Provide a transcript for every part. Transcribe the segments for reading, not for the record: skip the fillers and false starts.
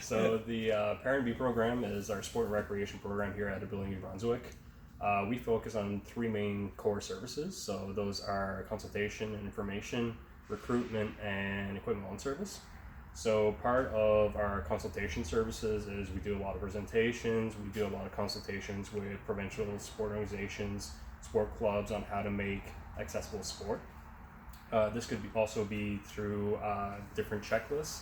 So the Parent B program is our sport and recreation program here at Ability New Brunswick. We focus on three main core services. So those are consultation and information, recruitment, and equipment loan service. So part of our consultation services is we do a lot of presentations, we do a lot of consultations with provincial sport organizations, sport clubs on how to make accessible sport. This could also be through different checklists.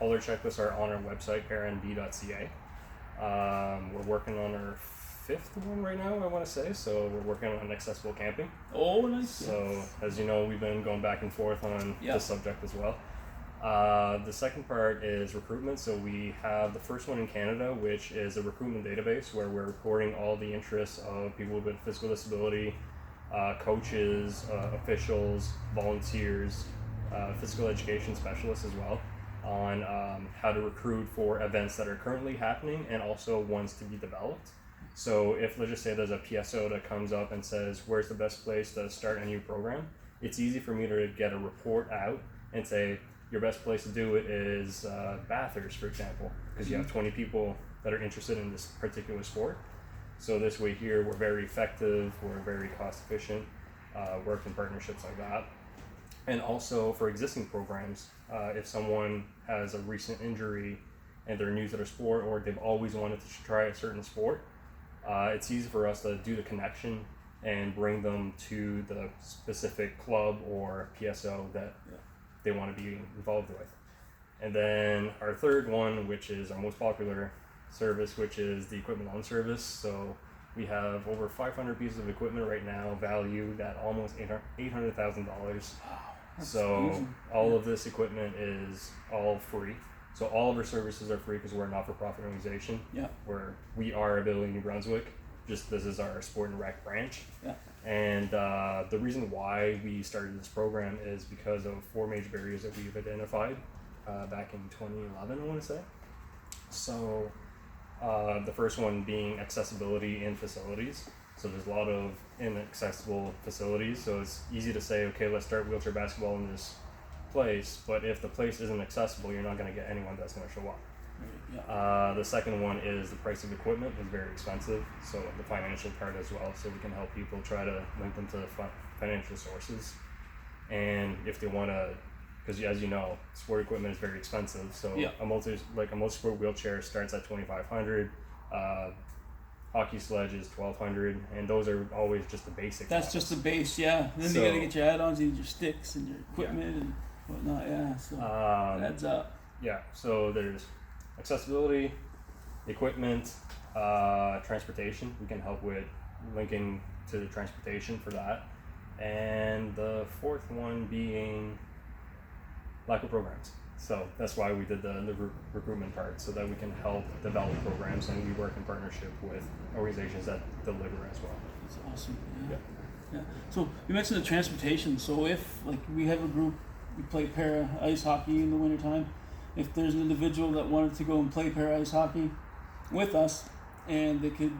All our checklists are on our website, parentb.ca. We're working on our fifth one right now, I want to say. So we're working on accessible camping. Oh, nice. So as you know, we've been going back and forth on this subject as well. The second part is recruitment. So we have the first one in Canada, which is a recruitment database where we're recording all the interests of people with physical disability, coaches, officials, volunteers, physical education specialists as well, on how to recruit for events that are currently happening and also ones to be developed. So if, let's just say, there's a PSO that comes up and says, where's the best place to start a new program? It's easy for me to get a report out and say, your best place to do it is Bathurst, for example, because you have 20 people that are interested in this particular sport. So this way here, we're very effective, we're very cost efficient, work in partnerships like that. And also for existing programs, if someone has a recent injury and they're new to their sport or they've always wanted to try a certain sport, it's easy for us to do the connection and bring them to the specific club or PSO that they want to be involved with. And then our third one, which is our most popular service, which is the equipment loan service. So we have over 500 pieces of equipment right now, valued at almost $800,000. So amazing. all of this equipment is all free. So all of our services are free because we're a not-for-profit organization. Where we are Ability New Brunswick. Just this is our sport and rec branch. And the reason why we started this program is because of four major barriers that we've identified back in 2011, I want to say. So the first one being accessibility in facilities. So there's a lot of inaccessible facilities. So it's easy to say, okay, let's start wheelchair basketball in this place. But if the place isn't accessible, you're not going to get anyone that's going to show up. The second one is the price of equipment is very expensive, so the financial part as well, so we can help people try to link them to financial sources. And if they want to, because as you know, sport equipment is very expensive, so a multi-sport wheelchair starts at $2,500, hockey sledge is $1,200, and those are always just the basic. That's just the base, and then you gotta get your add-ons, you need your sticks and your equipment and whatnot, so it adds up. So there's accessibility, equipment, transportation. We can help with linking to the transportation for that. And the fourth one being lack of programs. So that's why we did the recruitment part, so that we can help develop programs, and we work in partnership with organizations that deliver as well. That's awesome. So you mentioned the transportation. So if we have a group, we play para ice hockey in the wintertime, if there's an individual that wanted to go and play para ice hockey with us, and they could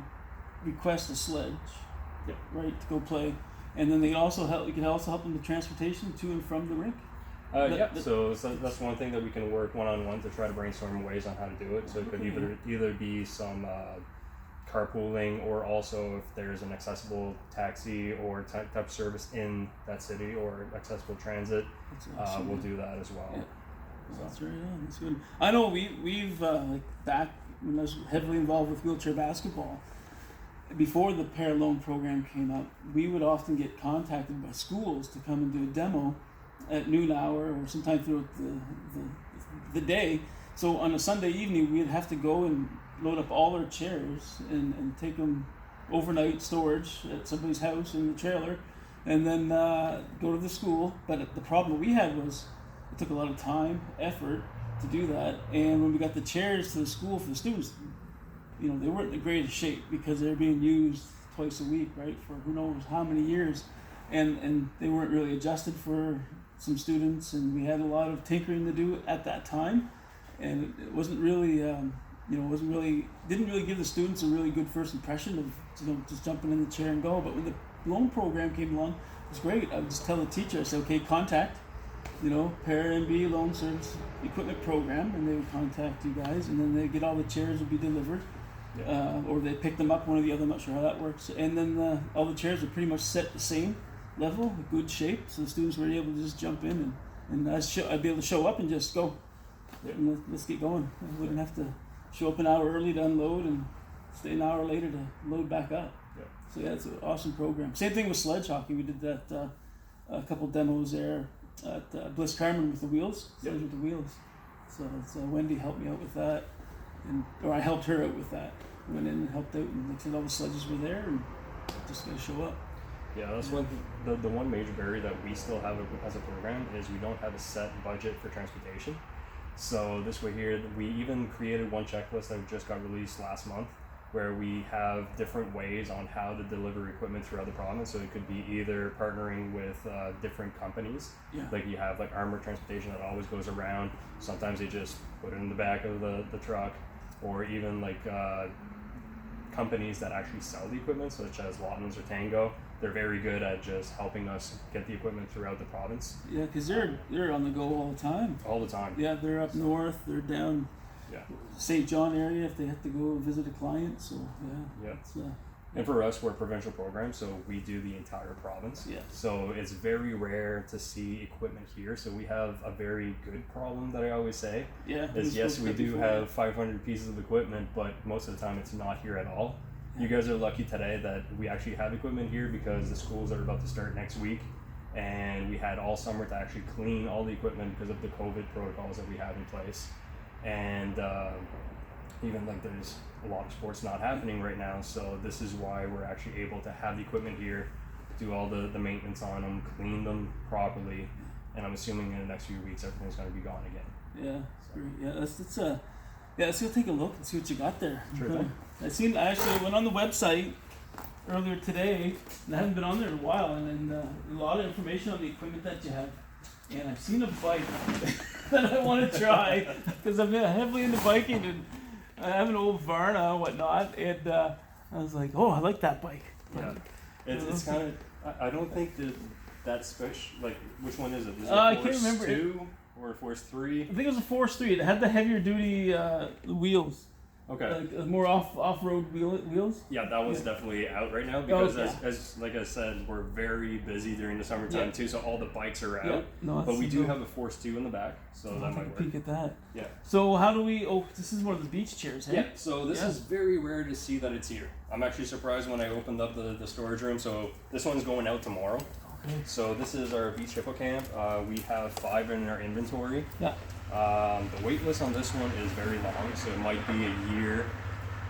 request a sledge, right, to go play, and then they also help. You can also help them with transportation to and from the rink. So that's one thing that we can work one-on-one to try to brainstorm ways on how to do it. So it could either be some carpooling, or also if there's an accessible taxi or type of service in that city, or accessible transit, awesome. We'll do that as well. So. That's right on. That's good. I know we've back when I was heavily involved with wheelchair basketball, before the Para Loan program came up, we would often get contacted by schools to come and do a demo at noon hour or sometime throughout the day. So on a Sunday evening, we'd have to go and load up all our chairs and take them overnight storage at somebody's house in the trailer, and then go to the school. But the problem we had was it took a lot of time, effort to do that. And when we got the chairs to the school for the students, they weren't in the greatest shape because they're being used twice a week, right, for who knows how many years. And they weren't really adjusted for some students, and we had a lot of tinkering to do at that time. And it wasn't really, didn't really give the students a really good first impression of, just jumping in the chair and go. But when the loan program came along, it was great. I would just tell the teacher, I said, okay, contact Para MB Loan Service Equipment Program, and they would contact you guys, and then they get all the chairs would be delivered, or they pick them up, one or the other. I'm not sure how that works. And then all the chairs are pretty much set the same level, good shape, so the students were able to just jump in and I'd be able to show up and just go. And let's get going. I wouldn't have to show up an hour early to unload and stay an hour later to load back up. So it's an awesome program. Same thing with sledge hockey. We did that a couple demos there at Bliss Carmen with the wheels, sledge with the wheels. So Wendy helped me out with that, or I helped her out with that. Went in and helped out, and like I said, all the sledges were there, and just got to show up. Yeah, that's one. The one major barrier that we still have as a program is we don't have a set budget for transportation. So this way here, we even created one checklist that just got released last month, where we have different ways on how to deliver equipment throughout the province. So it could be either partnering with different companies, like you have like Armor Transportation that always goes around. Sometimes they just put it in the back of the truck, or even like companies that actually sell the equipment, such as Lottman's or Tango. They're very good at just helping us get the equipment throughout the province. Yeah, because they're on the go all the time. All the time. Yeah, they're up north. They're down St. John area if they have to go visit a client. So And for us, we're a provincial program, so we do the entire province. Yeah. So it's very rare to see equipment here. So we have a very good problem that I always say. Yeah. Is yes, we do have 500 pieces of equipment, but most of the time it's not here at all. You guys are lucky today that we actually have equipment here because the schools are about to start next week, and we had all summer to actually clean all the equipment because of the COVID protocols that we have in place. And even like there's a lot of sports not happening right now, so this is why we're actually able to have the equipment here, do all the maintenance on them, clean them properly, and I'm assuming in the next few weeks everything's going to be gone again. Yeah, great. Yeah, let's go take a look and see what you got there. Sure thing. I actually went on the website earlier today, and I haven't been on there in a while, and a lot of information on the equipment that you have. And I've seen a bike that I want to try because I've been heavily into biking, and I have an old Varna and whatnot, and I was like, oh, I like that bike. Yeah, it's kind of. I don't think that special. Like, which one is it? Is it I can't remember. Force 2 or Force 3? I think it was a Force 3. It had the heavier duty wheels. Okay. Like more off-road wheels? Yeah, that one's definitely out right now because as like I said, we're very busy during the summertime too, so all the bikes are out. Yeah. No, but we do have a Force 2 in the back, so that might work. Peek at that. Yeah. So how do we, this is one of the beach chairs, hey? Yeah, so this is very rare to see that it's here. I'm actually surprised when I opened up the storage room, so this one's going out tomorrow. Okay. So this is our beach hippocamp. We have 5 in our inventory. Yeah. The wait list on this one is very long, so it might be a year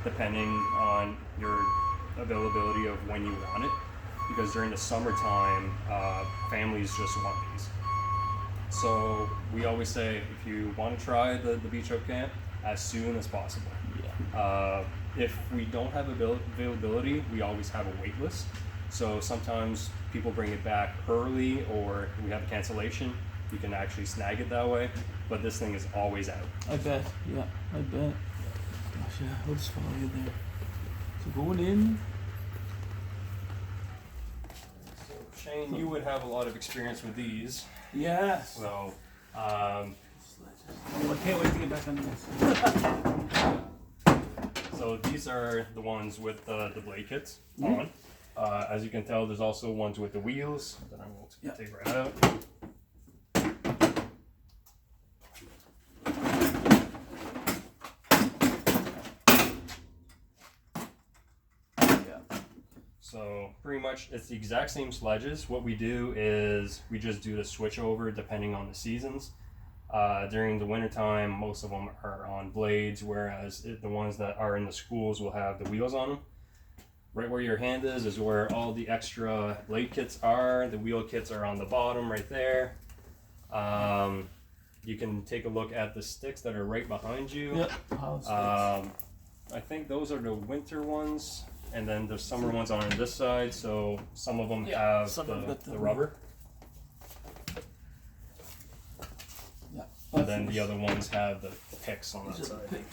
depending on your availability of when you want it, because during the summertime families just want these. So we always say if you want to try the beach hippocamp, as soon as possible. Yeah. If we don't have availability, we always have a wait list. So sometimes people bring it back early, or we have a cancellation. You can actually snag it that way, but this thing is always out. I bet. Yeah, I bet. Gosh, yeah, I'll just follow you there. So going in. So Shane, you would have a lot of experience with these. Yes. So, I can't wait to get back on this. So these are the ones with the blade kits on. As you can tell, there's also ones with the wheels that I will take right out. So pretty much it's the exact same sledges. What we do is we just do the switch over depending on the seasons. During the wintertime, most of them are on blades, whereas the ones that are in the schools will have the wheels on them. Right where your hand is where all the extra blade kits are. The wheel kits are on the bottom right there. You can take a look at the sticks that are right behind you. Yep. I think those are the winter ones. And then the summer ones are on this side, so some of them have the rubber. Yeah. And then the other ones have the picks on that side.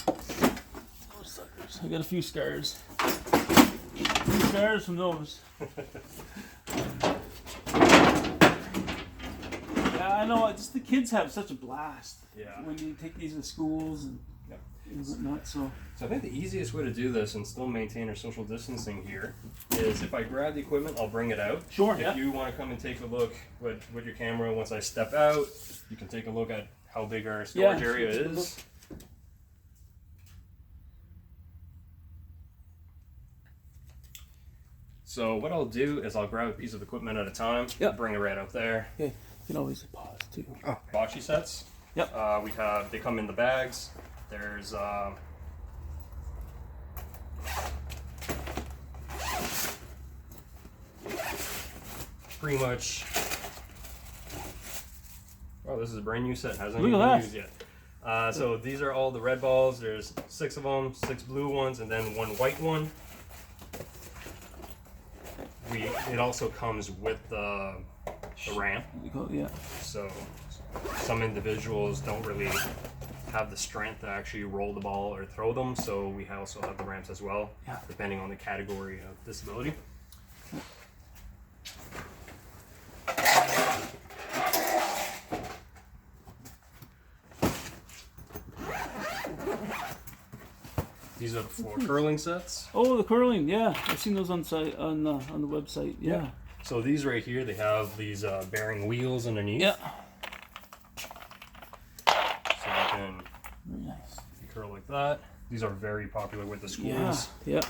Oh, suckers. I got a few scars. From those. Yeah, I know. Just the kids have such a blast. Yeah. When you take these to schools and whatnot. So I think the easiest way to do this and still maintain our social distancing here is if I grab the equipment, I'll bring it out. Sure. If you want to come and take a look with your camera, once I step out, you can take a look at how big our storage area is. So what I'll do is I'll grab a piece of equipment at a time, bring it right out there. Okay, you can always pause too. Oh. Bocce sets. Yep. They come in the bags. There's pretty much. Oh, this is a brand new set. Hasn't even been used yet. So these are all the red balls. There's 6 of them, 6 blue ones, and then 1 white one. It also comes with the ramp. Yeah. So some individuals don't really have the strength to actually roll the ball or throw them, so we also have the ramps as well, depending on the category of disability. These are the floor curling sets. Oh, the curling, yeah. I've seen those on the website. Yeah. So these right here, they have these bearing wheels underneath. Yeah. So you can very nice. curl like that. These are very popular with the schools. Yeah.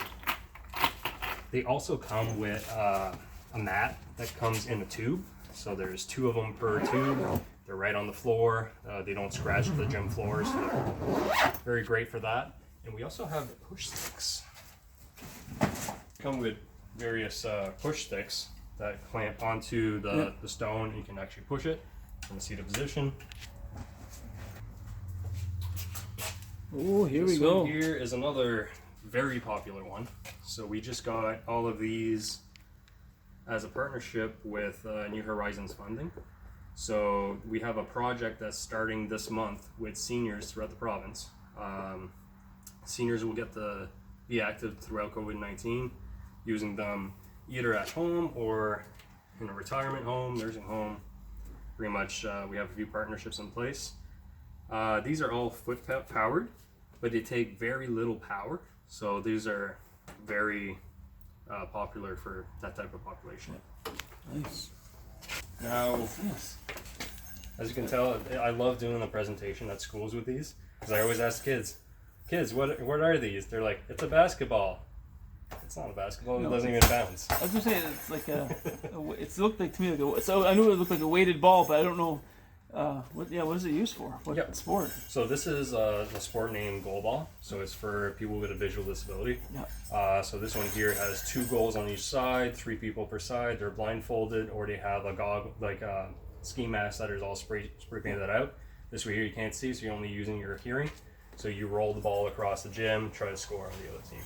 They also come with a mat that comes in a tube. So there's 2 of them per tube. They're right on the floor. They don't scratch the gym floors. So they're very great for that. And we also have the push sticks. Come with various push sticks that clamp onto the stone. You can actually push it in the seated position. Oh, here we This go. one here is another very popular one. So we just got all of these as a partnership with New Horizons funding. So we have a project that's starting this month with seniors throughout the province. Seniors will get to be active throughout COVID-19, using them either at home or in a retirement home, nursing home. Pretty much, we have a few partnerships in place. These are all foot powered, but they take very little power. So these are very popular for that type of population. Nice. Now, as you can tell, I love doing the presentation at schools with these, because I always ask kids, what are these? They're like, it's a basketball. It's not a basketball. No, it doesn't even bounce. I was gonna say it's like it looked like to me like so I knew it looked like a weighted ball, but I don't know what is it used for? What sport? So this is a sport named goalball. So it's for people with a visual disability. Yeah. So this one here has 2 goals on each side, 3 people per side. They're blindfolded, or they have a goggle, like a ski mask that is all spray painted out. This way here you can't see, so you're only using your hearing. So you roll the ball across the gym, try to score on the other team.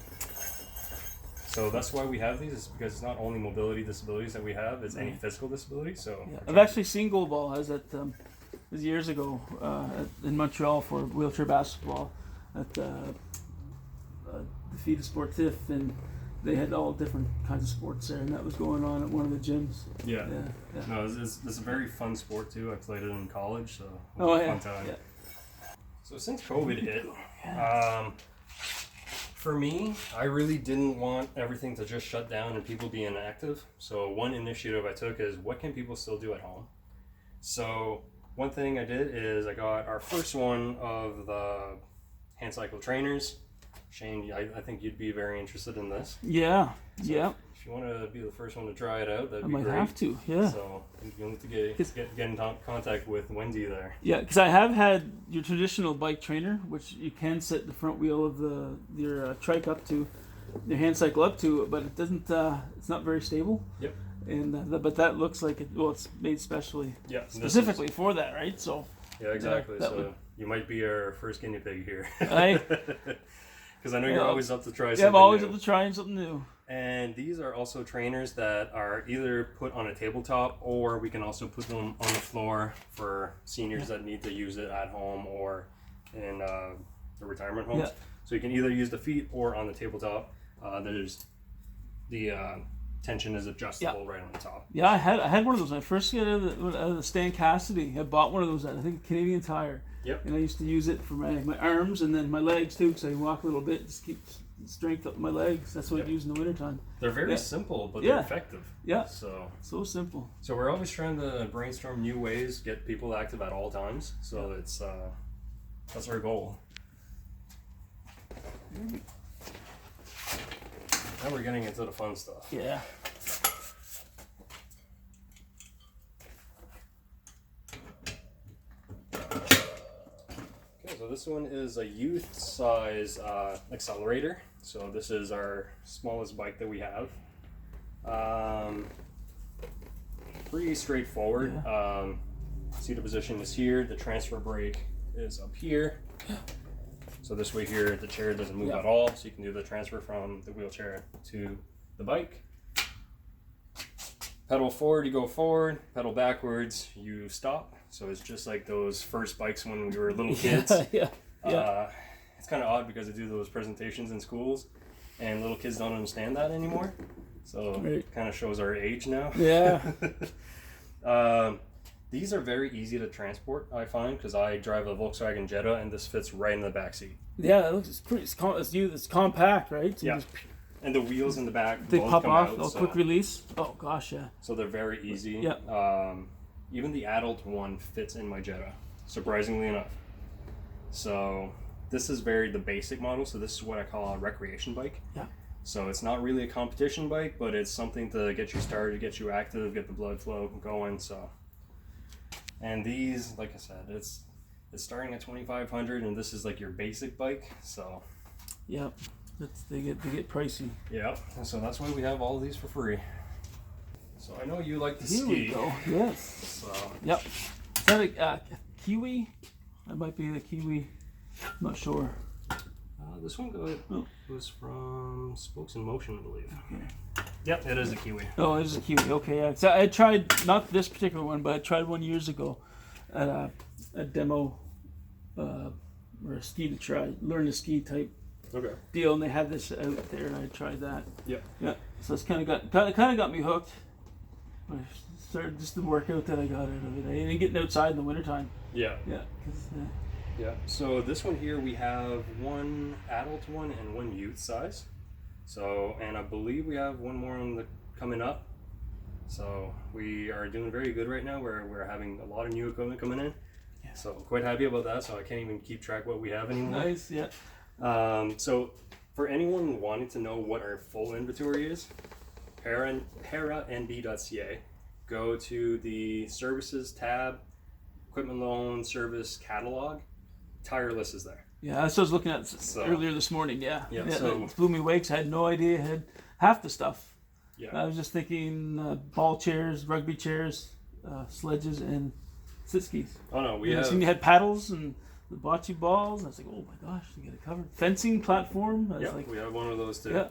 So that's why we have these, is because it's not only mobility disabilities that we have, it's any physical disability. So I've actually seen goalball. I was at it was years ago in Montreal for wheelchair basketball at the Fida Sportif, and they had all different kinds of sports there, and that was going on at one of the gyms. Yeah. No, it's a very fun sport too. I played it in college, so it was a fun time. Yeah. So since COVID hit, for me, I really didn't want everything to just shut down and people be inactive. So one initiative I took is, what can people still do at home? So one thing I did is I got our first one of the hand cycle trainers. Shane, I think you'd be very interested in this. Yeah, so if you want to be the first one to try it out, that'd be great. I might have to, yeah. So you'll need to get in contact with Wendy there. Yeah, because I have had your traditional bike trainer, which you can set the front wheel of your trike up to, your hand cycle up to, but it doesn't. It's not very stable. Yep. And but that looks like it's made specifically. Yeah. Specifically for that, right? So. Yeah, exactly. So you might be our first guinea pig here. Because I know you're always up to try something new. Yeah, I'm always up to trying something new. And these are also trainers that are either put on a tabletop, or we can also put them on the floor for seniors that need to use it at home or in the retirement homes. So you can either use the feet or on the tabletop. There's the tension is adjustable right on the top. Yeah, I had one of those when I first got out of the Stan Cassidy. I bought one of those at, I think, Canadian Tire. Yep. And I used to use it for my arms and then my legs too, because I walk a little bit, just keep strength up my legs. That's what I use in the wintertime. They're very simple, but they're effective. Yeah. So simple. So we're always trying to brainstorm new ways, get people active at all times. So it's that's our goal. Now we're getting into the fun stuff. Yeah. Okay, so this one is a youth size accelerator. So this is our smallest bike that we have. Pretty straightforward. Yeah. Seated position is here. The transfer brake is up here. So this way here, the chair doesn't move at all. So you can do the transfer from the wheelchair to the bike. Pedal forward, you go forward. Pedal backwards, you stop. So it's just like those first bikes when we were little kids. It's kind of odd because I do those presentations in schools and little kids don't understand that anymore. So it kind of shows our age now. Yeah. These are very easy to transport, I find, because I drive a Volkswagen Jetta and this fits right in the back seat. Yeah, it looks it's compact, right? So and the wheels in the back they both pop come off, out, quick release. Oh gosh, yeah. So they're very easy. Yeah. Even the adult one fits in my Jetta, surprisingly enough. So this is the basic model. So this is what I call a recreation bike. Yeah. So it's not really a competition bike, but it's something to get you started, get you active, get the blood flow going. So, and these, like I said, it's starting at $2,500, and this is like your basic bike. So, yep, they get pricey. Yeah, so that's why we have all of these for free. So I know you like to Here ski. we go. Yes. So. Yep. Is that a Kiwi? That might be the Kiwi. I'm not sure. This one goes from Spokes in Motion, I believe. Okay. Yep, it is a Kiwi. Oh, it is a Kiwi. Okay, yeah. So I tried, not this particular one, but I tried one years ago at a demo or a ski to try, learn to ski type deal, and they had this out there, and I tried that. Yep. Yeah. So it's kind of got me hooked. I started just the workout that I got out of it. I didn't get outside in the wintertime. Yeah. Yeah. Yeah. So this one here, we have one adult one and one youth size. So, and I believe we have one more coming up. So we are doing very good right now. We're having a lot of new equipment coming in. Yeah. So I'm quite happy about that. So I can't even keep track what we have anymore. Nice. Yeah. So for anyone wanting to know what our full inventory is, paranb.ca. Go to the services tab, equipment loan, service catalog. Tire list is there. Yeah, that's what I was looking at earlier this morning. Yeah. So it blew me away because I had no idea I had half the stuff. Yeah. I was just thinking ball chairs, rugby chairs, sledges, and sit skis. Oh no, you had paddles and the bocce balls. I was like, oh my gosh, you get it covered. Fencing platform. We have one of those too. Yeah.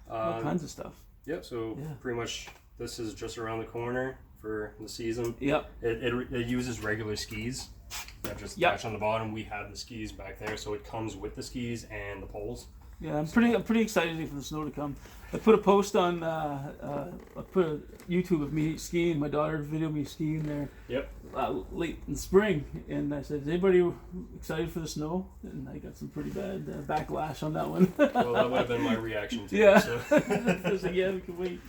All kinds of stuff. Yep. So pretty much this is just around the corner for the season. Yep. It uses regular skis that just attach on the bottom. We have the skis back there, so it comes with the skis and the poles. Yeah, I'm pretty excited for the snow to come. I put a post on I put a YouTube of me skiing. My daughter videoed me skiing there. Yep. Late in spring, and I said, "Is anybody excited for the snow?" And I got some pretty bad backlash on that one. Well, that would have been my reaction too. Yeah. So. I was like, yeah, we can wait.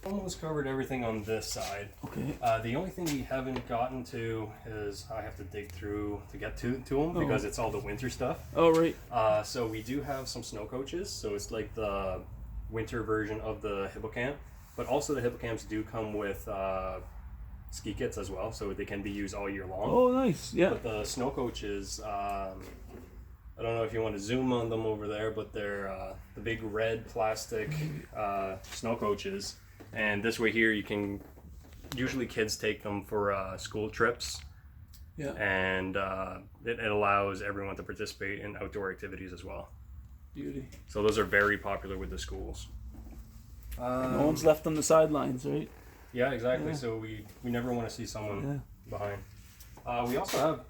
Almost covered everything on this side. Okay. The only thing we haven't gotten to is I have to dig through to get to them because it's all the winter stuff. Oh, right. So we do have some snow coaches. So it's like the winter version of the Hippocamp, but also the Hippocamps do come with ski kits as well, so they can be used all year long. Oh, nice. Yeah. But the snow coaches, I don't know if you want to zoom on them over there, but they're the big red plastic snow coaches. And this way here, you can, usually kids take them for school trips. Yeah. And it allows everyone to participate in outdoor activities as well. Beauty. So those are very popular with the schools. No one's left on the sidelines, right? Yeah, exactly. Yeah. So we never want to see someone behind. We also have,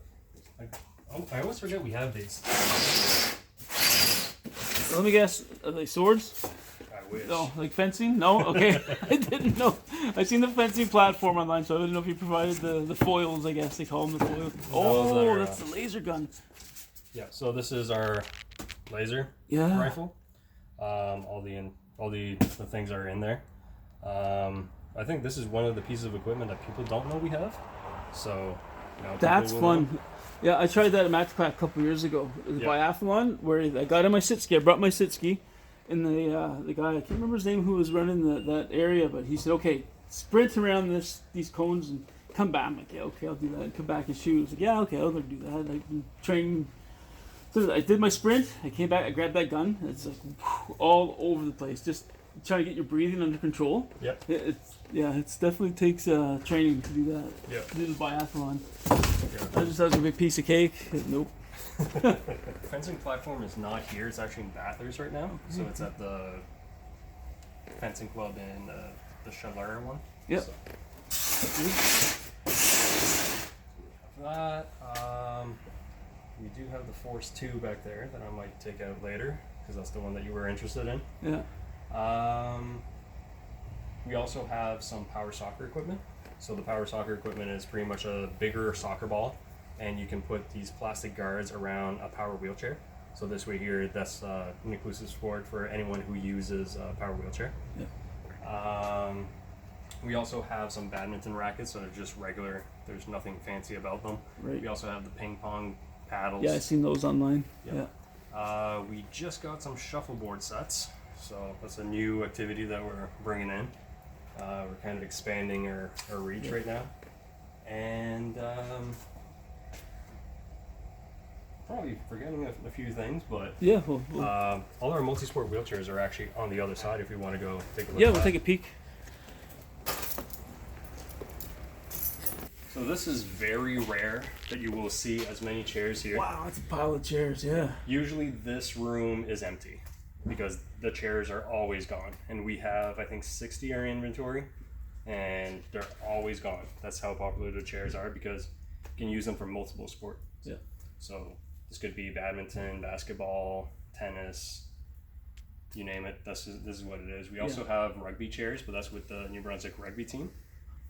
I always forget we have these. Let me guess, are they swords? I wish. Oh, like fencing? No? Okay. I didn't know. I seen the fencing platform online, so I didn't know if you provided the foils, I guess they call them the foils. Oh, that's the laser gun. Yeah, so this is our laser rifle. All the things are in there. I think this is one of the pieces of equipment that people don't know we have. So, that's fun. Know. Yeah, I tried that at MaxPack a couple years ago. It was a biathlon where I got in my sit ski. I brought my sit ski, and the guy, I can't remember his name, who was running that area, but he said, "Okay, sprint around these cones and come back." I'm like, "Yeah, okay, I'll do that." And come back and shoot. I was like, "Yeah, okay, I'll do that." I've been training. So I did my sprint. I came back. I grabbed that gun. It's like all over the place. Just trying to get your breathing under control. Yep. It definitely takes training to do that. Yeah. To do the biathlon. I just thought it was a big piece of cake. Nope. Fencing platform is not here. It's actually in Bathurst right now. So it's at the fencing club in the Chaleur one. Yep. So. That. We do have the Force 2 back there that I might take out later because that's the one that you were interested in. Yeah. We also have some power soccer equipment. So the power soccer equipment is pretty much a bigger soccer ball, and you can put these plastic guards around a power wheelchair. So this way here, that's an inclusive sport for anyone who uses a power wheelchair. Yeah. We also have some badminton rackets, so they're just regular. There's nothing fancy about them. Right. We also have the ping pong paddles. Yeah, I've seen those online. Yep. Yeah. We just got some shuffleboard sets, so that's a new activity that we're bringing in. We're kind of expanding our reach right now, and probably forgetting a few things, but yeah, all our multi-sport wheelchairs are actually on the other side if we want to go take a look. Yeah, we'll take a peek. So this is very rare that you will see as many chairs here. Wow, that's a pile of chairs, yeah. Usually this room is empty because the chairs are always gone. And we have, I think, 60 in our inventory, and they're always gone. That's how popular the chairs are because you can use them for multiple sports. Yeah. So this could be badminton, basketball, tennis, you name it. This is what it is. We also have rugby chairs, but that's with the New Brunswick rugby team.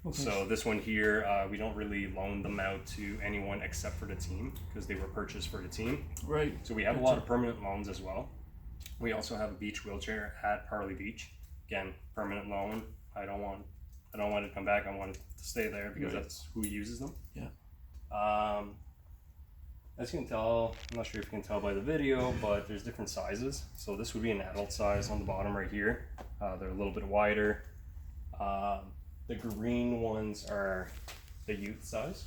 Okay. So this one here, we don't really loan them out to anyone except for the team because they were purchased for the team. Right. So we have a lot of permanent loans as well. We also have a beach wheelchair at Parley Beach. Again, permanent loan. I don't want it to come back. I want it to stay there because that's who uses them. Yeah. As you can tell, I'm not sure if you can tell by the video, but there's different sizes. So this would be an adult size on the bottom right here. They're a little bit wider. The green ones are the youth size.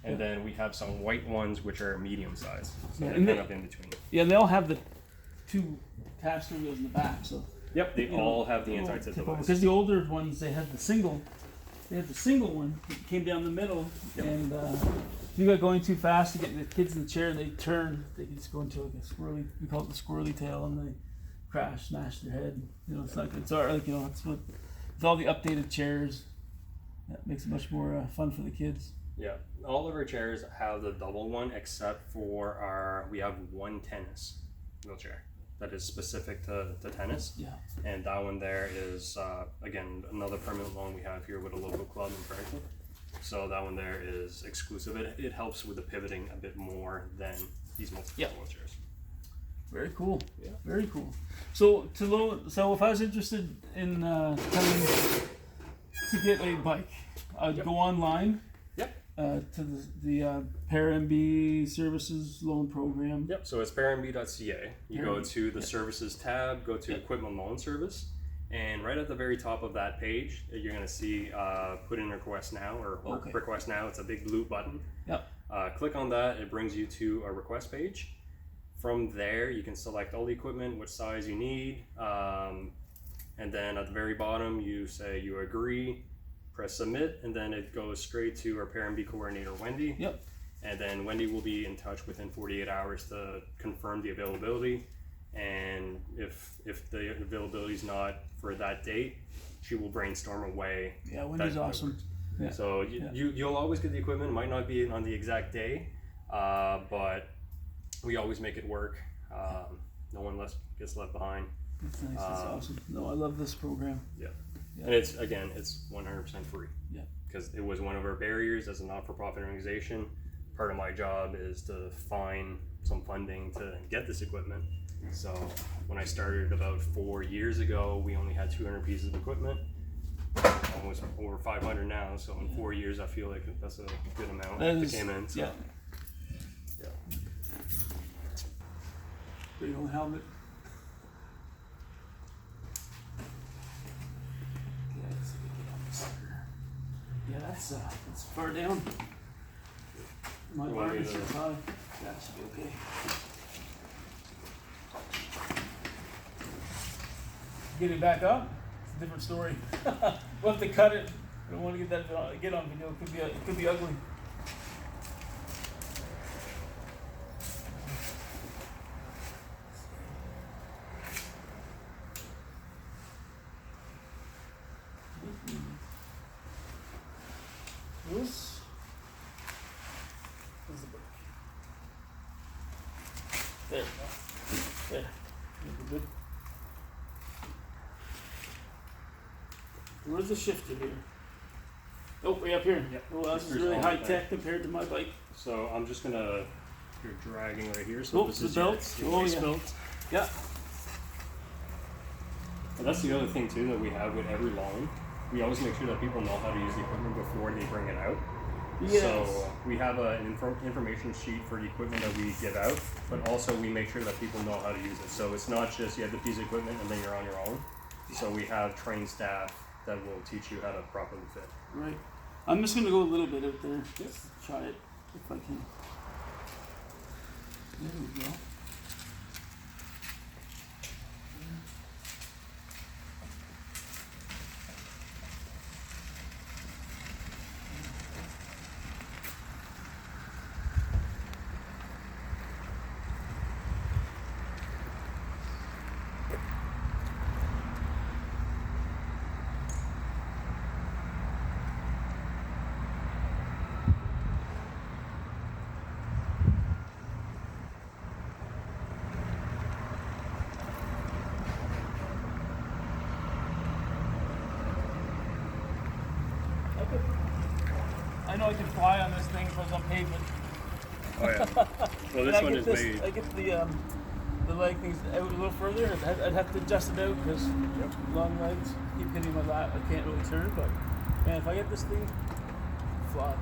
And then we have some white ones which are medium size. So they're kind of in between. Yeah, and they all have the 2 caster wheels in the back. So yep, they all have the anti-tip device. Because the older ones, they had the single one that came down the middle, and if you got going too fast to get the kids in the chair and they turn, they can just go into like a squirrely, we call it the squirrely tail, and they crash, smash their head. It's not good. It's all right, it's what, with all the updated chairs, that makes it much more fun for the kids. Yeah, all of our chairs have the double one except for we have one tennis wheelchair that is specific to tennis. Yeah. And that one there is, again, another permanent loan we have here with a local club in Franklin. So that one there is exclusive. It helps with the pivoting a bit more than these multiple wheelchairs. Very cool. Yeah. Very cool. So if I was interested in coming to get a bike, I'd go online. Yep. To the ParaMB Services Loan Program. Yep. So it's paramb.ca. You go to the Services tab, go to Equipment Loan Service, and right at the very top of that page, you're going to see Put in Request Now or Request Now. It's a big blue button. Yep. Click on that. It brings you to a request page. From there, you can select all the equipment, what size you need, and then at the very bottom, you say you agree, press submit, and then it goes straight to our ParaMB coordinator, Wendy. Yep. And then Wendy will be in touch within 48 hours to confirm the availability. And if the availability is not for that date, she will brainstorm a way. Yeah, Wendy's awesome. Yeah. So you'll always get the equipment. It might not be on the exact day, but we always make it work. No one gets left behind. That's nice. That's awesome. No, I love this program. Yeah. And it's 100% free. Yeah. Because it was one of our barriers as a not-for-profit organization. Part of my job is to find some funding to get this equipment. So when I started about 4 years ago, we only had 200 pieces of equipment. Almost over 500 now. So in 4 years, I feel like that's a good amount that came in. So. Yeah. Big old helmet. Yeah, that's far down. My bar is so high. That should be okay. Get it back up. It's a different story. We'll have to cut it. I don't want to get on video. It could be ugly. This is the book. There. There. Good. Where's the shifter here? Oh, way up here. Yep. Oh, this is really high tech compared to my bike. So I'm just gonna. You're dragging right here. So this the is belts. Your waist yeah. belt. Yeah. And that's the other thing too that we have with every line. We always make sure that people know how to use the equipment before they bring it out. Yes. So we have an information sheet for the equipment that we give out, but also we make sure that people know how to use it. So it's not just you have the piece of equipment and then you're on your own. So we have trained staff that will teach you how to properly fit. Right. I'm just gonna go a little bit out there. Just try it if I can. There we go. I know I can fly on this thing if I was on pavement. Oh yeah. Well, this one is made. I get the leg things out a little further. I'd have to adjust it out because long legs keep hitting my lap. I can't really turn, but man, if I get this thing, fly.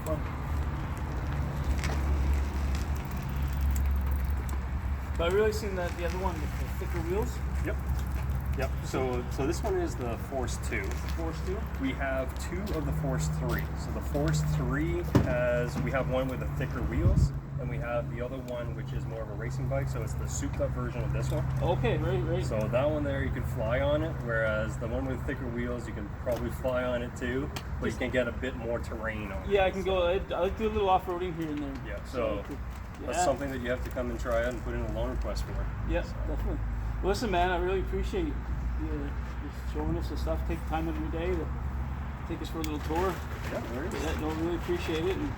Fun. But I really seen that the other one with the thicker wheels. Yep. Yep. So this one is the Force 2. Force 2? We have two of the Force 3. So the Force 3 we have one with the thicker wheels, and we have the other one which is more of a racing bike. So it's the souped up version of this one. Okay, right. So that one there, you can fly on it, whereas the one with thicker wheels, you can probably fly on it too, but you can get a bit more terrain on it. Yeah, I can go. I do a little off-roading here and there. Yeah. So that's something that you have to come and try out and put in a loan request for. Yeah, definitely. Listen, man, I really appreciate you showing us the stuff. Take time out of your day to take us for a little tour. Yeah, there it is. Yeah, no, really appreciate it, and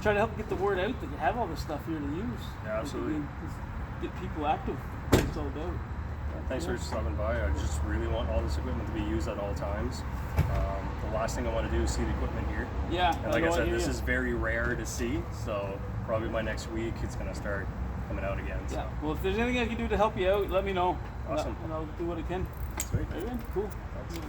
try to help get the word out that you have all this stuff here to use. Yeah, absolutely. Get people active. That's what it's all about. Yeah, thanks for stopping by. I just really want all this equipment to be used at all times. The last thing I want to do is see the equipment here. Yeah. And like I said, this is very rare to see, so probably by next week it's going to start coming out again. So. Yeah. Well, if there's anything I can do to help you out, let me know. Awesome. And I'll do what I can. Sweet. Right, man? Cool. Thanks.